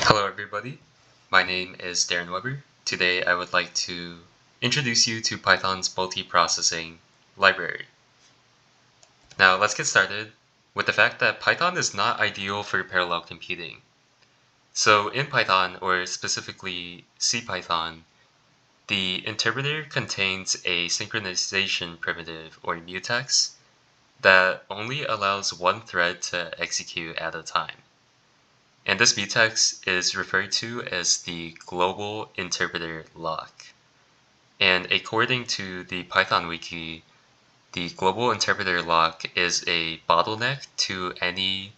Hello everybody, my name is Darren Weber. Today I would like to introduce you to Python's multiprocessing library. Now let's get started with the fact that Python is not ideal for parallel computing. So in Python, or specifically CPython, the interpreter contains a synchronization primitive, or mutex, that only allows one thread to execute at a time. And this mutex is referred to as the global interpreter lock. And according to the Python wiki, the global interpreter lock is a bottleneck to any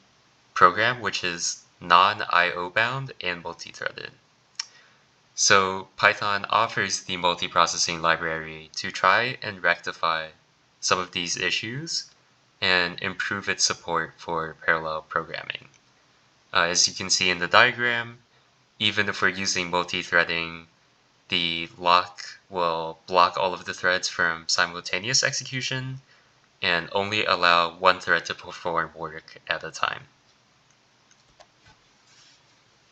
program which is non-IO bound and multi-threaded. So Python offers the multiprocessing library to try and rectify some of these issues and improve its support for parallel programming. As you can see in the diagram, even if we're using multi-threading, the lock will block all of the threads from simultaneous execution and only allow one thread to perform work at a time.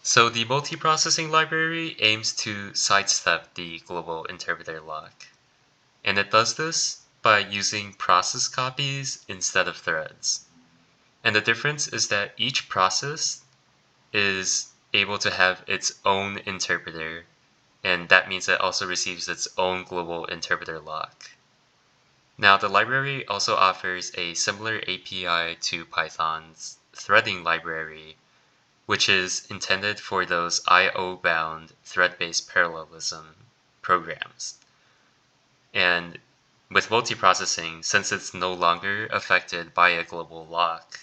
So the multiprocessing library aims to sidestep the global interpreter lock. And it does this by using process copies instead of threads. And the difference is that each process is able to have its own interpreter, and that means it also receives its own global interpreter lock. Now, the library also offers a similar API to Python's threading library, which is intended for those IO-bound thread-based parallelism programs. And with multiprocessing, since it's no longer affected by a global lock,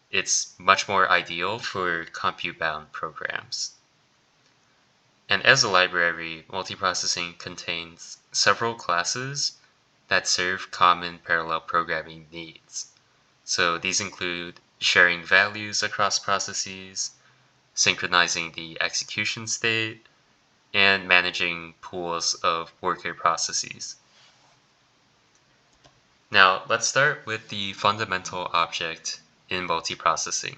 it's much more ideal for compute-bound programs. And as a library, multiprocessing contains several classes that serve common parallel programming needs. So these include sharing values across processes, synchronizing the execution state, and managing pools of worker processes. Now, let's start with the fundamental object in multiprocessing.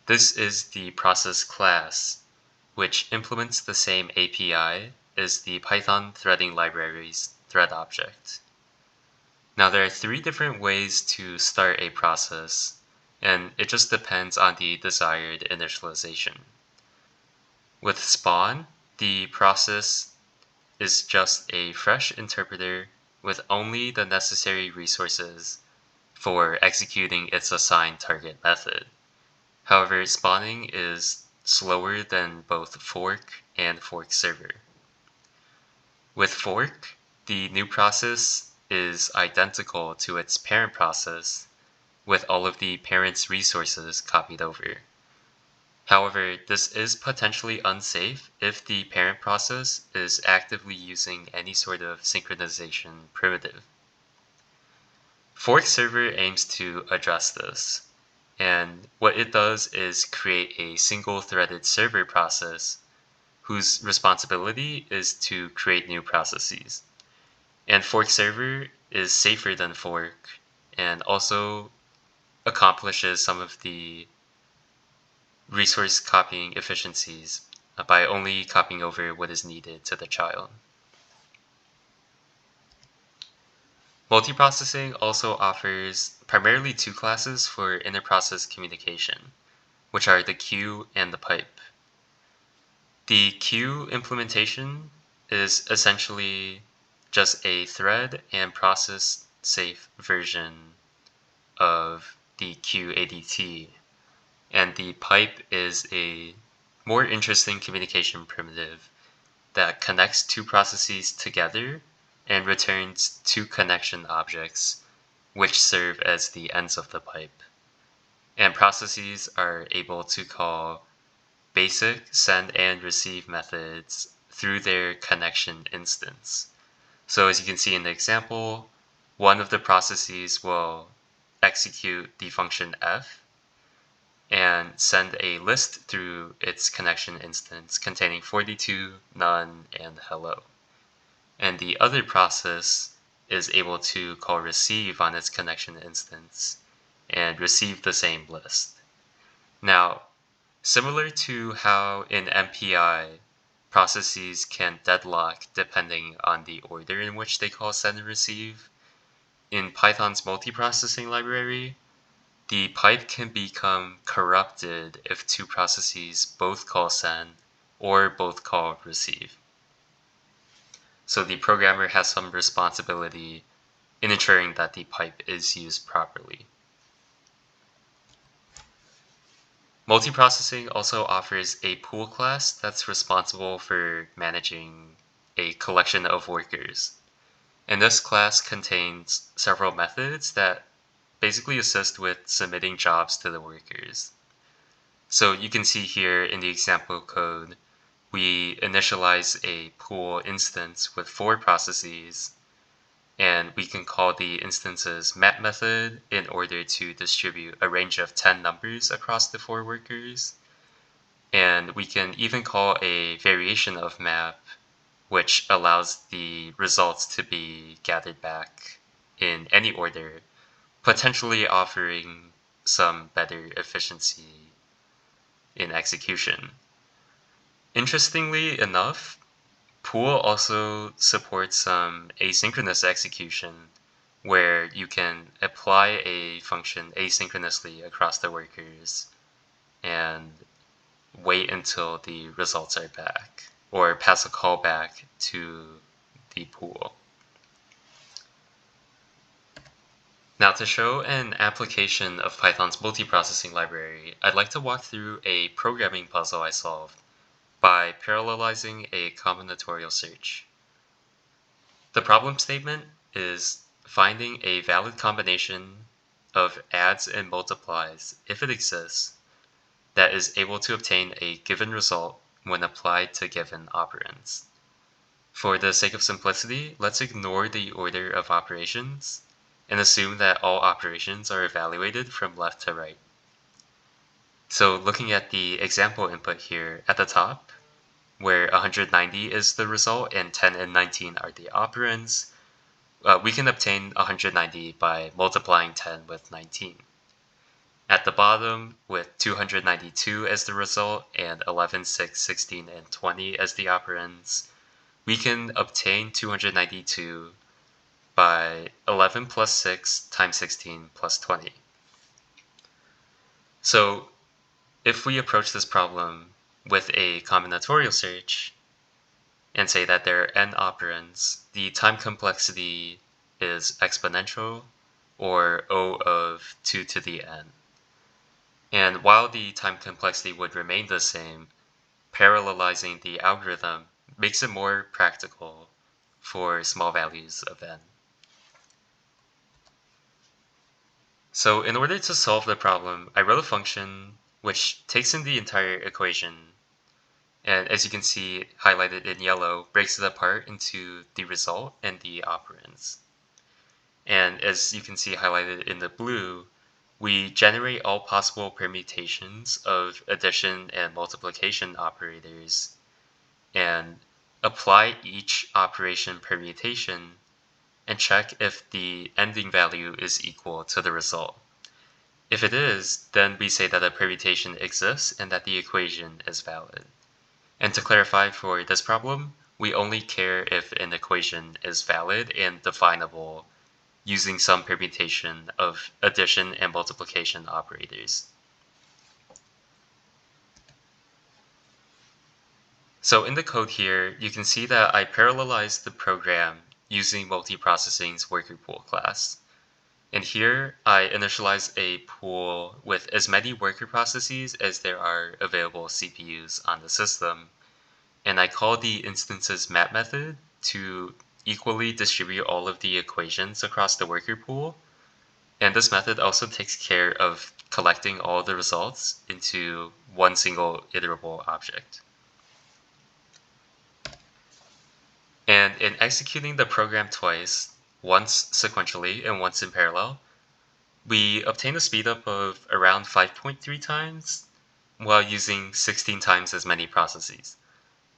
This is the process class, which implements the same API as the Python threading library's thread object. Now, there are three different ways to start a process, and it just depends on the desired initialization. With spawn, the process is just a fresh interpreter with only the necessary resources for executing its assigned target method. However, spawning is slower than both fork and fork server. With fork, the new process is identical to its parent process with all of the parent's resources copied over. However, this is potentially unsafe if the parent process is actively using any sort of synchronization primitive. Fork server aims to address this, and what it does is create a single-threaded server process whose responsibility is to create new processes. And fork server is safer than fork and also accomplishes some of the resource copying efficiencies by only copying over what is needed to the child. Multiprocessing also offers primarily two classes for interprocess communication, which are the queue and the pipe. The queue implementation is essentially just a thread and process safe version of the queue ADT, and the pipe is a more interesting communication primitive that connects two processes together and returns two connection objects, which serve as the ends of the pipe. And processes are able to call basic send and receive methods through their connection instance. So as you can see in the example, one of the processes will execute the function f and send a list through its connection instance containing 42, none, and hello. And the other process is able to call receive on its connection instance and receive the same list. Now, Similar to how in MPI, processes can deadlock depending on the order in which they call send and receive, in Python's multiprocessing library, the pipe can become corrupted if two processes both call send or both call receive. So the programmer has some responsibility in ensuring that the pipe is used properly. Multiprocessing also offers a pool class that's responsible for managing a collection of workers. And this class contains several methods that basically assist with submitting jobs to the workers. So you can see here in the example code, we initialize a pool instance with 4 processes, and we can call the instance's map method in order to distribute a range of 10 numbers across the 4 workers. And we can even call a variation of map, which allows the results to be gathered back in any order, potentially offering some better efficiency in execution. Interestingly enough, Pool also supports some asynchronous execution, where you can apply a function asynchronously across the workers and wait until the results are back, or pass a callback to the pool. Now, to show an application of Python's multiprocessing library, I'd like to walk through a programming puzzle I solved by parallelizing a combinatorial search. The problem statement is finding a valid combination of adds and multiplies, if it exists, that is able to obtain a given result when applied to given operands. For the sake of simplicity, let's ignore the order of operations and assume that all operations are evaluated from left to right. So looking at the example input here at the top, where 190 is the result and 10 and 19 are the operands, we can obtain 190 by multiplying 10 with 19. At the bottom, with 292 as the result and 11, 6, 16, and 20 as the operands, we can obtain 292 by 11 plus 6 times 16 plus 20. So if we approach this problem with a combinatorial search and say that there are n operands, the time complexity is exponential, or O of 2 to the n. And while the time complexity would remain the same, parallelizing the algorithm makes it more practical for small values of n. So in order to solve the problem, I wrote a function which takes in the entire equation, and as you can see highlighted in yellow, breaks it apart into the result and the operands. And as you can see highlighted in the blue, we generate all possible permutations of addition and multiplication operators and apply each operation permutation and check if the ending value is equal to the result. If it is, then we say that a permutation exists and that the equation is valid. And to clarify for this problem, we only care if an equation is valid and definable using some permutation of addition and multiplication operators. So in the code here, you can see that I parallelized the program using multiprocessing's worker pool class. And here, I initialize a pool with as many worker processes as there are available CPUs on the system. And I call the instance's map method to equally distribute all of the equations across the worker pool. And this method also takes care of collecting all the results into one single iterable object. And in executing the program twice, once sequentially and once in parallel, we obtain a speedup of around 5.3 times while using 16 times as many processes.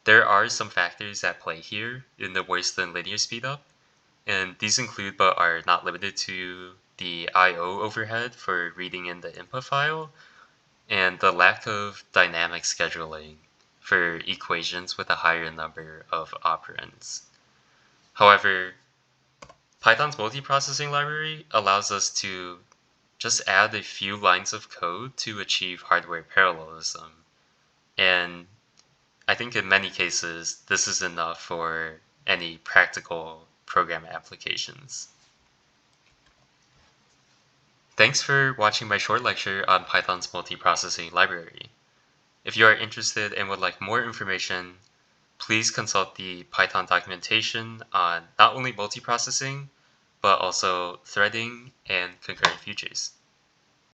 There are some factors at play here in the worse than linear speedup, and these include but are not limited to the I/O overhead for reading in the input file, and the lack of dynamic scheduling for equations with a higher number of operands. However, Python's multiprocessing library allows us to just add a few lines of code to achieve hardware parallelism. And I think in many cases, this is enough for any practical program applications. Thanks for watching my short lecture on Python's multiprocessing library. If you are interested and would like more information, please consult the Python documentation on not only multiprocessing, but also threading and concurrent futures.